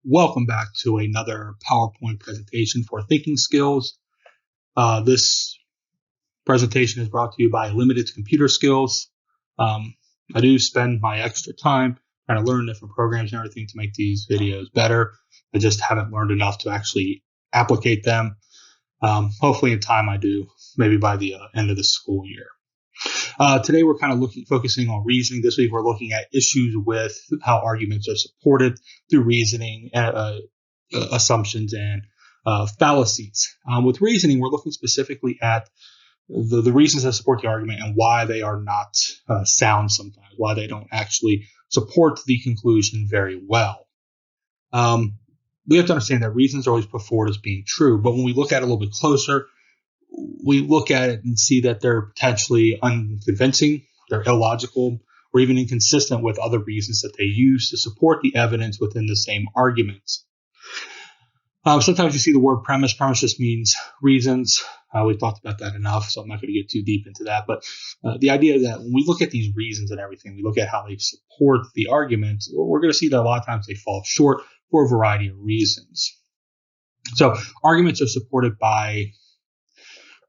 Welcome back to another PowerPoint presentation for thinking skills. This presentation is brought to you by Limited Computer Skills. I do spend my extra time trying to learn different programs and everything to make these videos better. I just haven't learned enough to actually applicate them. Hopefully in time I do, maybe by the end of the school year. Today we're kind of focusing on reasoning. This week we're looking at issues with how arguments are supported through reasoning, assumptions, and fallacies. With reasoning, we're looking specifically at the reasons that support the argument and why they are not sound sometimes, why they don't actually support the conclusion very well. We have to understand that reasons are always put forward as being true, but when we look at it a little bit closer, we look at it and see that they're potentially unconvincing, they're illogical, or even inconsistent with other reasons that they use to support the evidence within the same arguments. Sometimes you see the word premise. Premise just means reasons. We've talked about that enough, so I'm not going to get too deep into that. But the idea that when we look at these reasons and everything, we look at how they support the argument, we're going to see that a lot of times they fall short for a variety of reasons. So arguments are supported by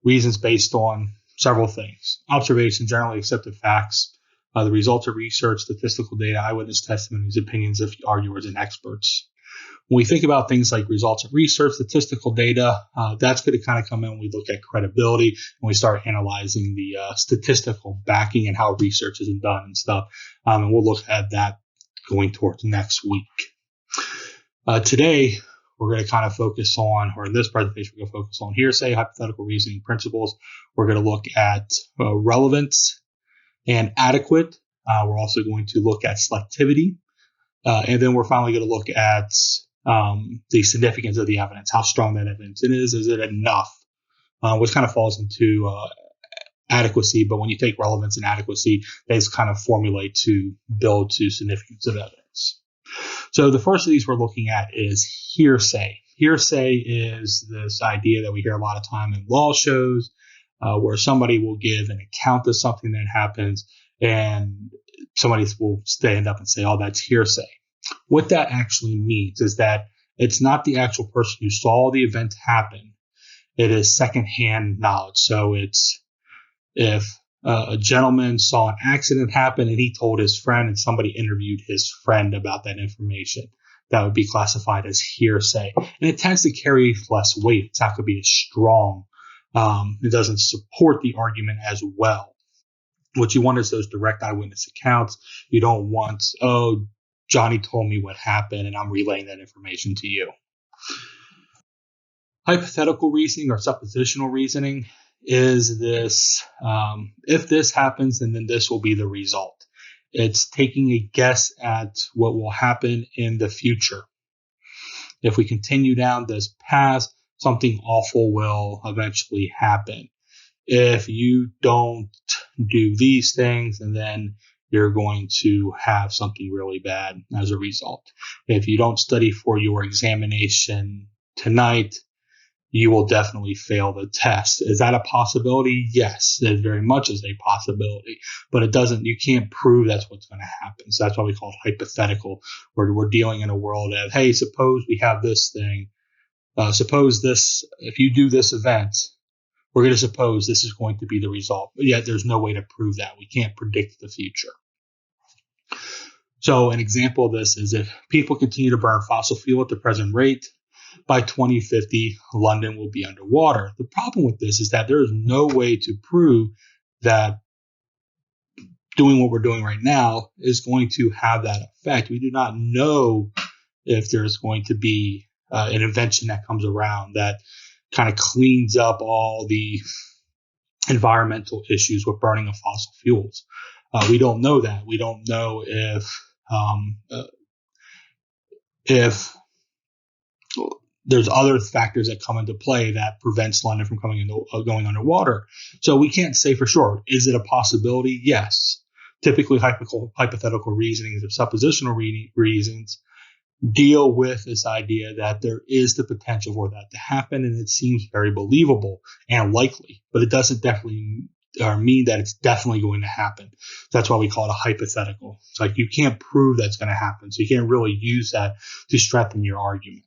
reasons based on several things: observation, generally accepted facts, the results of research, statistical data, eyewitness testimonies, opinions of arguers and experts. When we think about things like results of research, statistical data, that's going to kind of come in when we look at credibility and we start analyzing the statistical backing and how research is done and stuff. And we'll look at that going towards next week. Today, we're going to kind of focus on, or in this presentation, we're going to focus on hearsay, hypothetical reasoning principles. We're going to look at relevance and adequate. We're also going to look at selectivity. And then we're finally going to look at the significance of the evidence, how strong that evidence is it enough, which kind of falls into adequacy. But when you take relevance and adequacy, they just kind of formulate to build to significance of evidence. So the first of these we're looking at is hearsay. Hearsay is this idea that we hear a lot of time in law shows where somebody will give an account of something that happens and somebody will stand up and say, oh, that's hearsay. What that actually means is that it's not the actual person who saw the event happen. It is secondhand knowledge. So it's if a gentleman saw an accident happen and he told his friend and somebody interviewed his friend about that information, that would be classified as hearsay. And it tends to carry less weight. It's not going to be as strong. It doesn't support the argument as well. What you want is those direct eyewitness accounts. You don't want, oh, Johnny told me what happened and I'm relaying that information to you. Hypothetical reasoning or suppositional reasoning is this, if this happens, then this will be the result. It's taking a guess at what will happen in the future. If we continue down this path, something awful will eventually happen. If you don't do these things, and then you're going to have something really bad as a result. If you don't study for your examination tonight, you will definitely fail the test. Is that a possibility? Yes, it very much is a possibility, but it doesn't, you can't prove that's what's going to happen. So that's why we call it hypothetical, where we're dealing in a world of, hey, suppose we have this thing. Suppose this, if you do this event, we're going to suppose this is going to be the result. But yet there's no way to prove that. We can't predict the future. So an example of this is if people continue to burn fossil fuel at the present rate, by 2050, London will be underwater. The problem with this is that there is no way to prove that doing what we're doing right now is going to have that effect. We do not know if there's going to be an invention that comes around that kind of cleans up all the environmental issues with burning of fossil fuels. We don't know that. We don't know if there's other factors that come into play that prevents London from going underwater. So we can't say for sure. Is it a possibility? Yes. Typically, hypothetical reasonings or suppositional reasons deal with this idea that there is the potential for that to happen, and it seems very believable and likely, but it doesn't definitely or mean that it's definitely going to happen. That's why we call it a hypothetical. It's like you can't prove that's going to happen, so you can't really use that to strengthen your argument.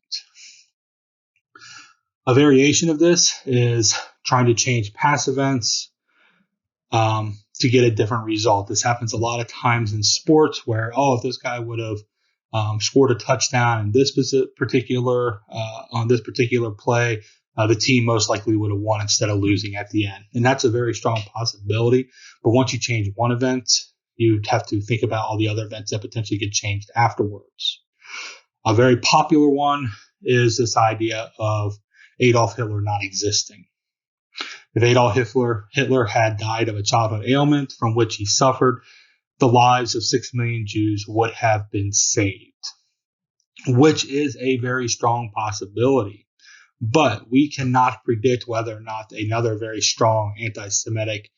A variation of this is trying to change past events to get a different result. This happens a lot of times in sports where, if this guy would have scored a touchdown in this particular on this particular play, the team most likely would have won instead of losing at the end. And that's a very strong possibility. But once you change one event, you'd have to think about all the other events that potentially get changed afterwards. A very popular one is this idea of Adolf Hitler not existing. If Adolf Hitler had died of a childhood ailment from which he suffered, the lives of 6 million Jews would have been saved, which is a very strong possibility. But we cannot predict whether or not another very strong anti-Semitic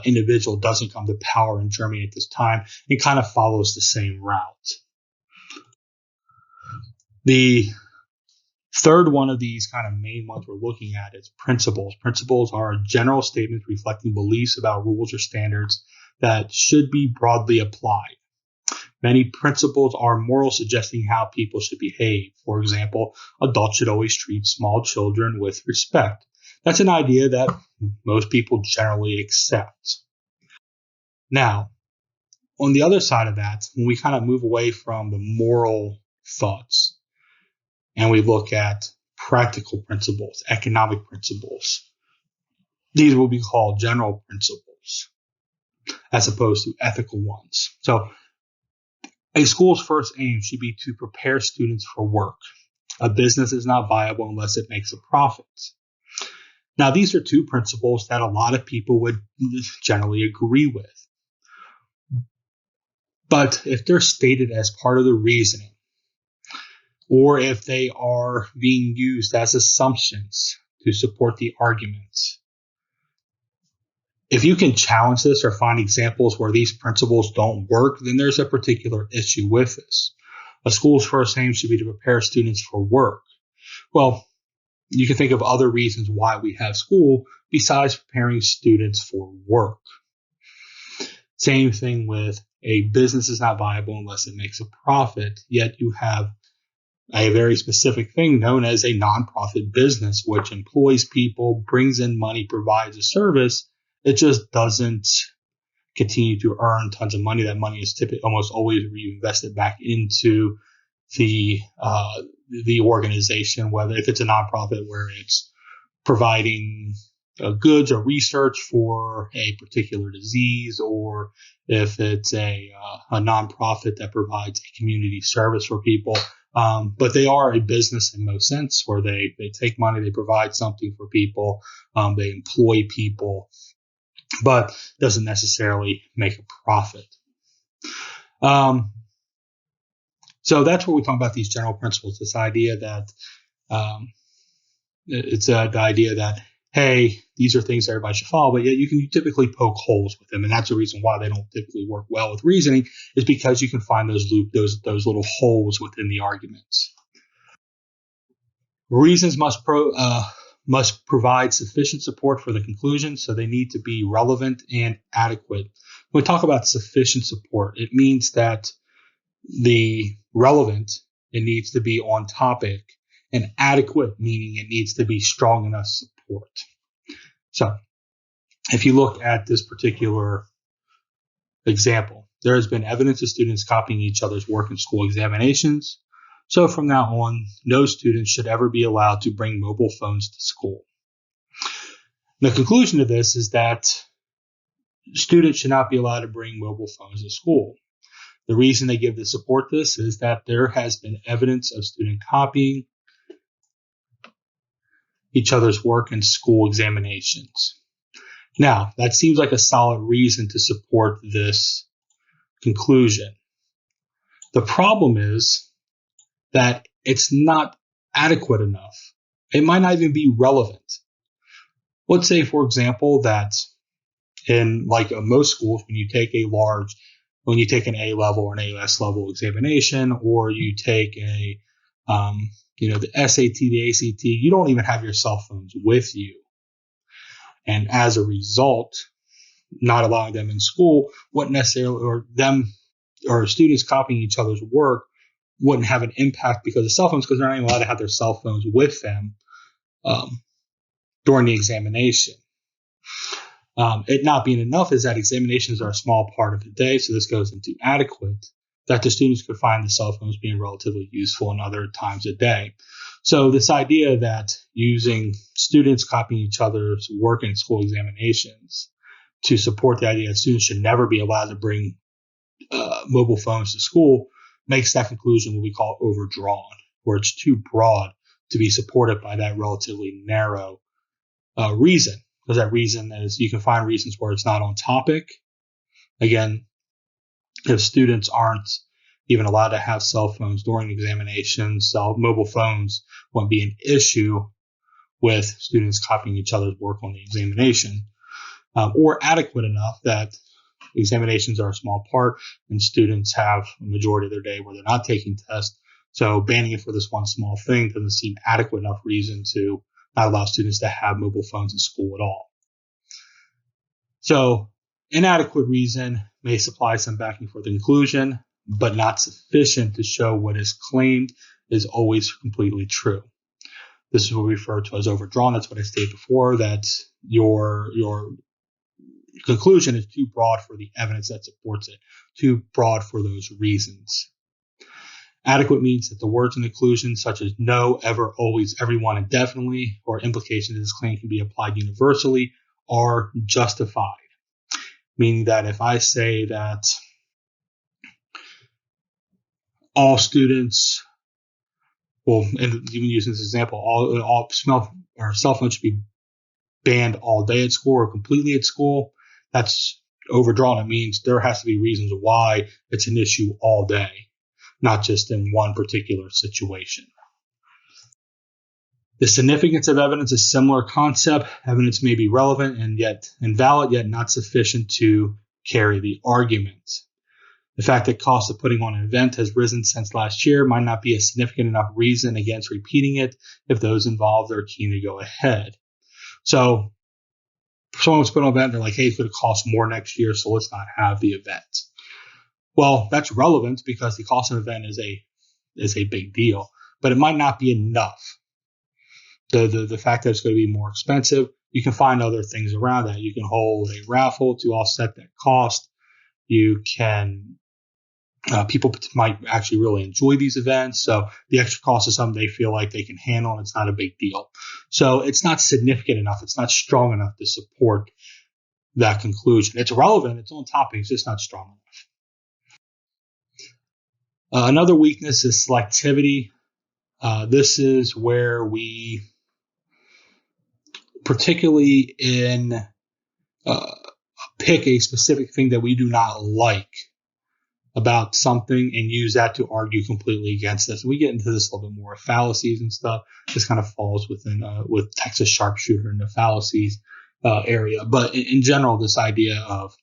individual doesn't come to power in Germany at this time and kind of follows the same route. The third one of these kind of main ones we're looking at is principles. Principles are general statements reflecting beliefs about rules or standards that should be broadly applied. Many principles are moral, suggesting how people should behave. For example, adults should always treat small children with respect. That's an idea that most people generally accept. Now, on the other side of that, when we kind of move away from the moral thoughts and we look at practical principles, economic principles, these will be called general principles as opposed to ethical ones. So a school's first aim should be to prepare students for work. A business is not viable unless it makes a profit. Now, these are two principles that a lot of people would generally agree with. But if they're stated as part of the reasoning, or if they are being used as assumptions to support the arguments, if you can challenge this or find examples where these principles don't work, then there's a particular issue with this. A school's first aim should be to prepare students for work. Well, you can think of other reasons why we have school besides preparing students for work. Same thing with a business is not viable unless it makes a profit, yet you have a very specific thing known as a nonprofit business, which employs people, brings in money, provides a service. It just doesn't continue to earn tons of money. That money is typically almost always reinvested back into the organization, whether if it's a nonprofit where it's providing goods or research for a particular disease, or if it's a nonprofit that provides a community service for people. But they are a business in most sense, where they take money, they provide something for people, they employ people, but doesn't necessarily make a profit. So that's where we talk about these general principles, this idea that the idea that, hey, these are things everybody should follow, but yet you can typically poke holes with them. And that's the reason why they don't typically work well with reasoning, is because you can find those little holes within the arguments. Reasons must provide sufficient support for the conclusion, so they need to be relevant and adequate. When we talk about sufficient support, it means that the relevant, it needs to be on topic, and adequate, meaning it needs to be strong enough support. So if you look at this particular example, there has been evidence of students copying each other's work in school examinations. So from now on, no students should ever be allowed to bring mobile phones to school. The conclusion of this is that students should not be allowed to bring mobile phones to school. The reason they give to support this is that there has been evidence of student copying each other's work in school examinations. Now, that seems like a solid reason to support this conclusion. The problem is that it's not adequate enough. It might not even be relevant. Let's say, for example, that in most schools, when you take an A level or an AS level examination, or you take the SAT, the ACT, you don't even have your cell phones with you. And as a result, not allowing them in school wouldn't necessarily, or them or students copying each other's work wouldn't have an impact because of cell phones, because they're not even allowed to have their cell phones with them during the examination. It not being enough is that examinations are a small part of the day, so this goes into adequate, that the students could find the cell phones being relatively useful in other times of day. So this idea that using students copying each other's work in school examinations to support the idea that students should never be allowed to bring mobile phones to school makes that conclusion what we call overdrawn, where it's too broad to be supported by that relatively narrow reason. Because that reason is, you can find reasons where it's not on topic. Again, if students aren't even allowed to have cell phones during examinations, mobile phones won't be an issue with students copying each other's work on the examination, or adequate enough that examinations are a small part and students have a majority of their day where they're not taking tests. So banning it for this one small thing doesn't seem adequate enough reason to not allow students to have mobile phones in school at all. So inadequate reason may supply some backing for the conclusion, but not sufficient to show what is claimed is always completely true. This is what we refer to as overdrawn. That's what I stated before, that your conclusion is too broad for the evidence that supports it, too broad for those reasons. Adequate means that the words in the conclusion, such as no, ever, always, everyone, and definitely, or implications of this claim can be applied universally, are justified. Meaning that if I say that all students, well, and even using this example, all cell phones should be banned all day at school or completely at school, that's overdrawn. It means there has to be reasons why it's an issue all day, not just in one particular situation. The significance of evidence is a similar concept. Evidence may be relevant and yet invalid, yet not sufficient to carry the argument. The fact that cost of putting on an event has risen since last year might not be a significant enough reason against repeating it if those involved are keen to go ahead. So if someone was put on an event, they're like, hey, it's going to cost more next year, so let's not have the event. Well, that's relevant because the cost of an event is a big deal, but it might not be enough. The fact that it's going to be more expensive, you can find other things around that. You can hold a raffle to offset that cost. You can, people might actually really enjoy these events. So the extra cost is something they feel like they can handle and it's not a big deal. So it's not significant enough. It's not strong enough to support that conclusion. It's relevant. It's on topic. It's just not strong enough. Another weakness is selectivity. This is where we, particularly in pick a specific thing that we do not like about something and use that to argue completely against this. We get into this a little bit more, fallacies and stuff. This kind of falls within with Texas sharpshooter in the fallacies area. But in general, this idea of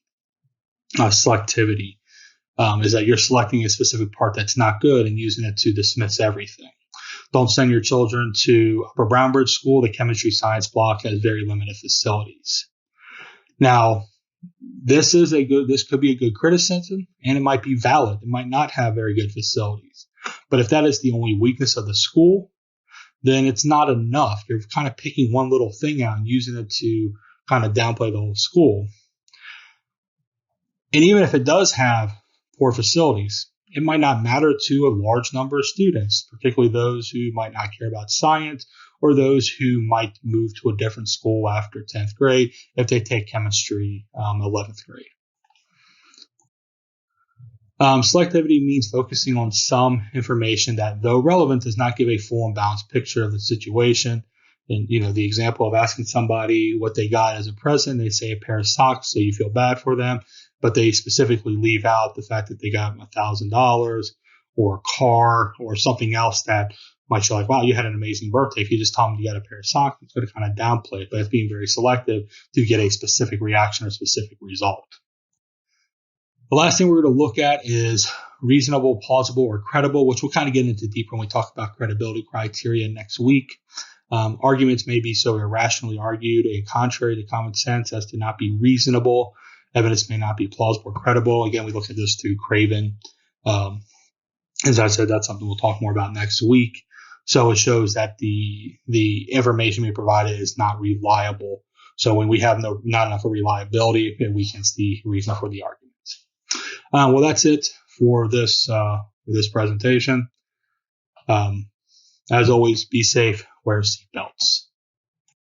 selectivity is that you're selecting a specific part that's not good and using it to dismiss everything. Don't send your children to Upper Brownbridge School. The chemistry science block has very limited facilities. Now, this could be a good criticism, and it might be valid. It might not have very good facilities. But if that is the only weakness of the school, then it's not enough. You're kind of picking one little thing out and using it to kind of downplay the whole school. And even if it does have poor facilities, it might not matter to a large number of students, particularly those who might not care about science or those who might move to a different school after 10th grade if they take chemistry 11th grade. Selectivity means focusing on some information that, though relevant, does not give a full and balanced picture of the situation. And, the example of asking somebody what they got as a present, they say a pair of socks, so you feel bad for them, but they specifically leave out the fact that they got $1,000 or a car or something else that might show like, wow, you had an amazing birthday. If you just tell them you got a pair of socks, it's going to kind of downplay it, but it's being very selective to get a specific reaction or specific result. The last thing we're going to look at is reasonable, plausible, or credible, which we'll kind of get into deeper when we talk about credibility criteria next week. Arguments may be so irrationally argued and contrary to common sense as to not be reasonable. evidence may not be plausible or credible. Again, we looked at this through Craven. As I said, that's something we'll talk more about next week. So it shows that the information we provided is not reliable. So when we have not enough of reliability, it weakens the reason for the arguments. Well, that's it for this presentation. As always, be safe, wear seatbelts.